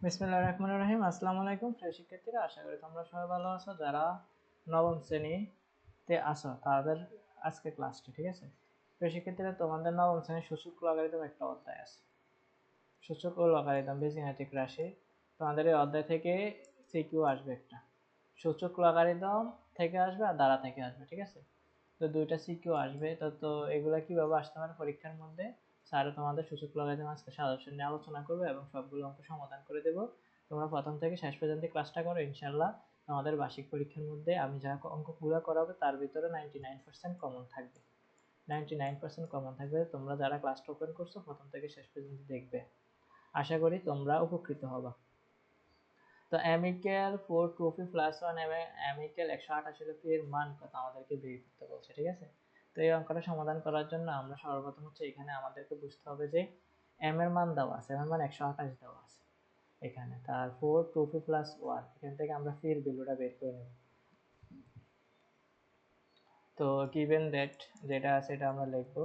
বিসমিল্লাহির রহমানির রহিম। আসসালামু আলাইকুম প্রিয় শিক্ষার্থীরা, আশা করি তোমরা সবাই ভালো আছো। যারা নবম শ্রেণীতে আছো তাদের আজকে ক্লাসটি, ঠিক আছে? প্রিয় শিক্ষার্থীরা, তোমাদের নবম শ্রেণীর সূচক লগারিদম একটা অধ্যায় আছে, সূচক ও লগারিদম বীজগাণিতিক রাশি। তোমাদের এই অধ্যায় থেকে সিকিউ আসবে, একটা সূচক লগারিদম থেকে আসবে আর দ্বারা থেকে আসবে, ঠিক আছে? তো দুইটা সিকিউ আসবে। তো এগুলা কিভাবে আসতে পারে পরীক্ষার মধ্যে, স্যার তোমাদের সূচক লগারিদম আজকে সাজেশন নিয়ে আলোচনা করবে এবং সবগুলো অঙ্ক সমাধান করে দেবো। তোমরা প্রথম থেকে শেষ পর্যন্ত ক্লাসটা করো, ইনশাল্লাহ তোমাদের বার্ষিক পরীক্ষার মধ্যে আমি যা অঙ্কগুলো করাবো তার ভিতরে 99% কমন থাকবে। 99% কমন থাকবে। তোমরা যারা ক্লাসটা ওপেন করছো প্রথম থেকে শেষ পর্যন্ত দেখবে, আশা করি তোমরা উপকৃত হবা। তো অ্যামিক্যাল 4 ট্রফি প্লাস 1 এবং অ্যামিক্যাল 188 এর মান কত আমাদেরকে বের করতে বলছে, ঠিক আছে? তো এই অঙ্কটা সমাধান করার জন্য আমরা সর্বপ্রথম এখানে আমাদেরকে বুঝতে হবে যে এম এর মান দেওয়া আছে, এম এর মান 128 দেওয়া আছে এখানে। তার 4 ট্রফি প্লাস 1, এখান থেকে আমরা ফির ভ্যালুটা বের করে নেব। তো গিভেন দ্যাট যেটা আছে এটা আমরা লিখব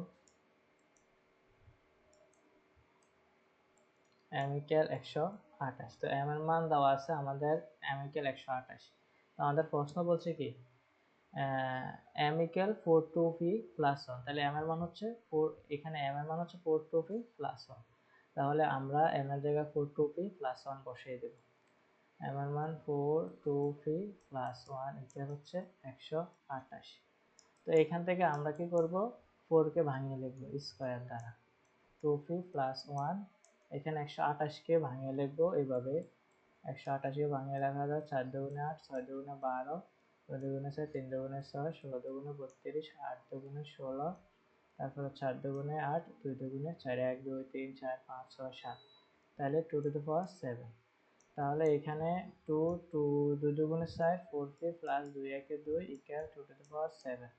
অ্যামিক্যাল 128। তো এম এর মান দেওয়া আছে আমাদের অ্যামিক্যাল 128। তো আমাদের প্রশ্ন বলছে কি অ্যামিক্যাল 4 ট্রফি প্লাস 1, তাহলে এম এর মান হচ্ছে 4, এখানে এম এর মান হচ্ছে 4 ট্রফি প্লাস 1। তাহলে আমরা এম এর জায়গায় 4 ট্রফি প্লাস 1 বসিয়ে দেব। এম এর মান 4 ট্রফি প্লাস 1 ইকুয়াল হচ্ছে 128। তো এখান থেকে আমরা কি করব, 4 কে ভাঙিয়ে লিখব স্কয়ার দ্বারা। ট্রফি প্লাস 1, এখানে 128 কে ভাঙিয়ে লিখব এইভাবে। 128 কে ভাঙিয়ে লেখা যায় 4 দুগুণে 8, 6 দুগুণে 12, 2 দুগুণে 6, 3 দুগুণে 6, 16 দুগুণে 32, 8 দুগুণে 16, তারপর 4 দুগুণে 8, 2 দুগুণে 4, 1 2 3 4 5 6 7, তাহলে 2 টু দ্য পাওয়ার 7। তাহলে এখানে 2 2 দুগুণে 4, 4p plus 2 1 2 equal 2 to the power 7।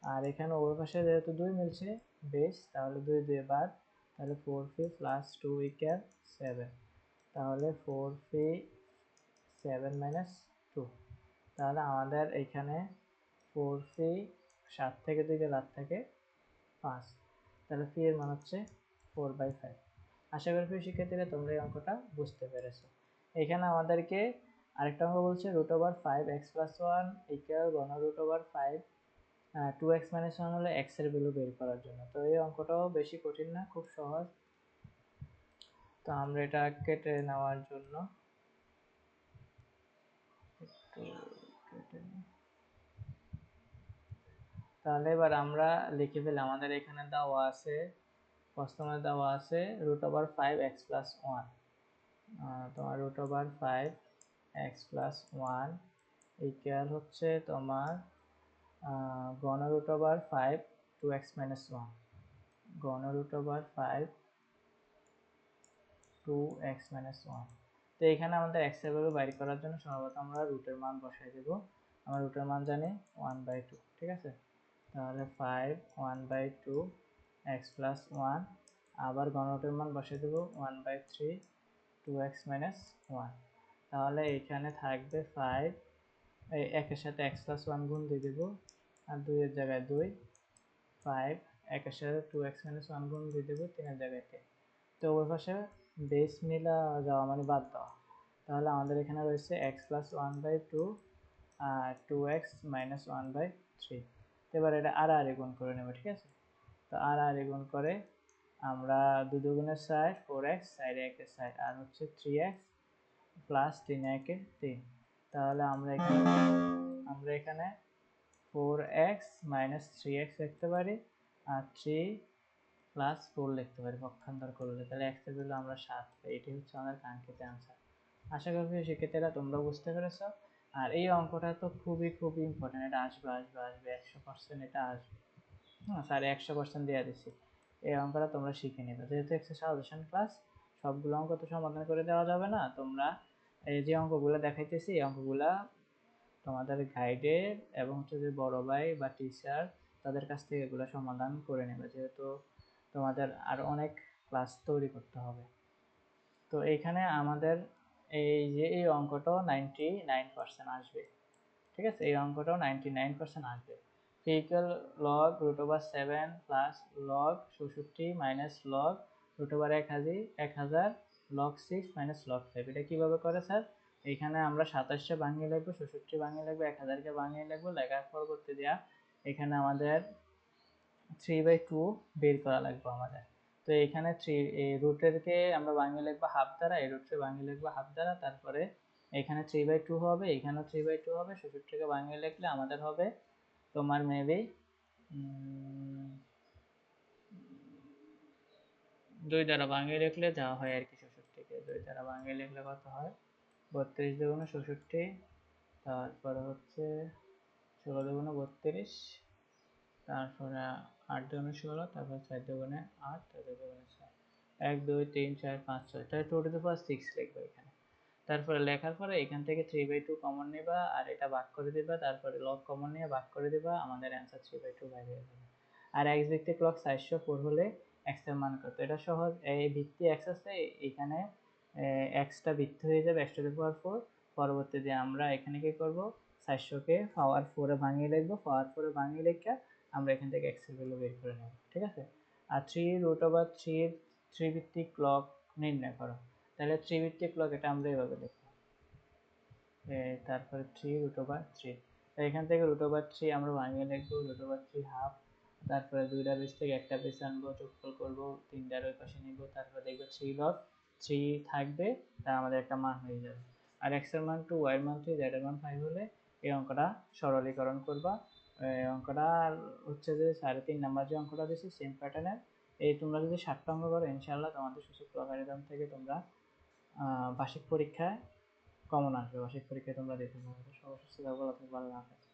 আর এখানে ওর পাশে যেহেতু 2 মিলছে বেস, তাহলে 2 2 বাদ, তাহলে 4p প্লাস 2 ইকুয়াল 7। তাহলে 4p 7 মাইনাস 2, তাহলে আমাদের এখানে 4p 7 থেকে 2 গেলে 8 থেকে 5, তাহলে p এর মান হচ্ছে 4/5। আশা করি প্রিয় শিক্ষার্থীরা তোমরা এই অঙ্কটা বুঝতে পেরেছো। এখানে আমাদেরকে আরেকটা অঙ্ক বলছে √5x + 1 ইকুয়াল ঘন √5 2x - 1 হলে x এর ভ্যালু বের করার জন্য। তো এই অঙ্কটাও বেশি কঠিন না, খুব সহজ। তো আমরা এটা কেটে নেওয়ার জন্য একটু কেটে নিই। তাহলে এবার আমরা লিখে ফেলি, আমাদের এখানে দেওয়া আছে, প্রশ্নে দেওয়া আছে √5x + 1, তোমার √5x + 1 ইকুয়াল হচ্ছে তোমার ঘন √5 2x - 1, ঘন √5 2x - 1। তো এখানে আমাদের x এর ভ্যালু বাইর করার জন্য সর্বপ্রথম আমরা রুটের মান বসাই দেব। আমরা রুটের মান জানি 1/2, ঠিক আছে? তাহলে 5 1/2 x + 1, আবার ঘনরূটের মান বসাই দেব 1/3 2x - 1। তাহলে এখানে থাকবে 5, এই একের সাথে x + 1 গুণ দিয়ে দেব, আর 2 এর জায়গায় 2, 5 একের সাথে 2x - 1 গুণ দিয়ে দেব 3 এর জায়গায় 3। তো ওই পাশে বেস মিলা যাওয়া মানে বাদ দেওয়া, তাহলে আমাদের এখানে রয়েছে x + 1/2 আর 2x - 1/3। এবার এটা আড়াআড়ি গুণ করে নেব, ঠিক আছে? তো আড়াআড়ি গুণ করে আমরা 2 দুগুণে 4 4x, 4 1 4, আর হচ্ছে 3x প্লাস 3 1 3। তাহলে আমরা এখানে 4x - 3x লিখতে পারি, আর 3 প্লাস 4 লিখতে পারি পক্ষান্তর করলে। তাহলে x এর ভ্যালু আমরা 7 পাই। এটি হচ্ছে আমাদের কাঙ্ক্ষিত অ্যান্সার। আশা করি শিক্ষার্থীরা তোমরা বুঝতে পেরেছো। আর এই অঙ্কটা তো খুবই খুবই ইম্পর্টেন্ট, এটা আসবে 100%, এটা আসবে। হ্যাঁ স্যার 100% দিয়ে দিচ্ছি। এই অঙ্কটা তোমরা শিখে নেবে, যেহেতু একটা সাজেশন ক্লাস, সবগুলো অঙ্ক তো সমাধান করে দেওয়া যাবে না। তোমরা এই যে অঙ্কগুলো দেখাইতেছি এই অঙ্কগুলা তোমাদের গাইডের এবং যে বড় ভাই বা টিচার তাদের কাছ থেকে এগুলো সমাধান করে নেবে, যেহেতু তোমাদের আর অনেক ক্লাস তৈরি করতে হবে। তো এইখানে আমাদের এই যে এই অঙ্কটাও 99% আসবে, ঠিক আছে? এই অঙ্কটাও 99% আসবে। Equal log √7 plus log 67 minus log √1000 log 6 minus log 5। এটা কিভাবে করে স্যার? এখানে আমরা 27টা ভাঙিয়ে লিখবো, 66 ভাঙিয়ে লিখবো, 1000কে ভাঙিয়ে লিখবো, লেখার পরবর্তী দেওয়া এখানে আমাদের 3/2 বের করা লাগবে আমাদের। তো এখানে রুটেরকে আমরা ভাঙিয়ে লিখবো হাফ দ্বারা, এই রুটকে ভাঙিয়ে লিখবো হাফ দ্বারা, তারপরে এখানে 3/2 হবে, এখানেও 3/2 হবে। 66কে ভাঙিয়ে লিখলে আমাদের হবে তোমার মেবি 2 দ্বারা ভাঙিয়ে লিখলে যা হয় আর কি, 66কে 2 দ্বারা ভাঙিয়ে লিখলে কত হয়? 32 দুগুণে 66, তারপরে হচ্ছে 16 দুগুণে 32, তারপরে 8 দুগুণে 16, তারপরে 4 দুগুণে 8, 4 দুগুণে 6, 1 2 3 4 5 6, তাহলে 2 টু দি পাওয়ার 6 লিখবো এখানে। তারপরে লেখার পরে এখান থেকে 3/2 কমন নিবা আর এটা ভাগ করে দিবা, তারপরে লগ কমন নিয়ে ভাগ করে দিবা, আমাদের অ্যান্সার 3/2 বাইরে হয়ে যাবে। আর x ভিত্তিক লগ 404 হলে x এর মান কত? এটা সহজ, এই ভিত্তি x আছে, এখানে x টা ভিত্তি হয়ে যাবে x টু দি পাওয়ার 4। পরবর্তীতে আমরা এখানে কি করব, 400কে পাওয়ার 4 এ ভাঙিয়ে লিখবো, পাওয়ার 4 এ ভাঙিয়ে লিখে আমরা এখান থেকে x এর ভ্যালু বের করে নেব, ঠিক আছে? আর 3√3 এর 3 ভিত্তিক লগ নির্ণয় করো। তাহলে 3 ভিত্তিক লগ এটা আমরা এভাবে লিখব, তারপরে 3√3, এখান থেকে √3 আমরা ভাঙিয়ে লিখবো, √3 হাফ, তারপরে দুইটা বেস থেকে একটা বেস আনবো, যোগফল করবো, তিনটার ওই পাশে নিব, তারপরে দেখবো 3 থাকবে, তা আমাদের একটা মান হয়ে যাবে। আর x এর মান 2, y এর মান 3, z এর মান 5 হলে এই অঙ্কটা সরলীকরণ করবা। এই অঙ্কটা হচ্ছে যে 3.5 নাম্বার যে অঙ্কটা দিয়েছি সেম প্যাটার্নের, এই তোমরা যদি 7টা অঙ্ক করো ইনশাআল্লাহ তোমাদের সূচক লগারিদম থেকে তোমরা বার্ষিক পরীক্ষায় কমন আসবে, বার্ষিক পরীক্ষায় তোমরা দিতে পারবে। সবার সুস্থ থাকো, ভালো থাকো।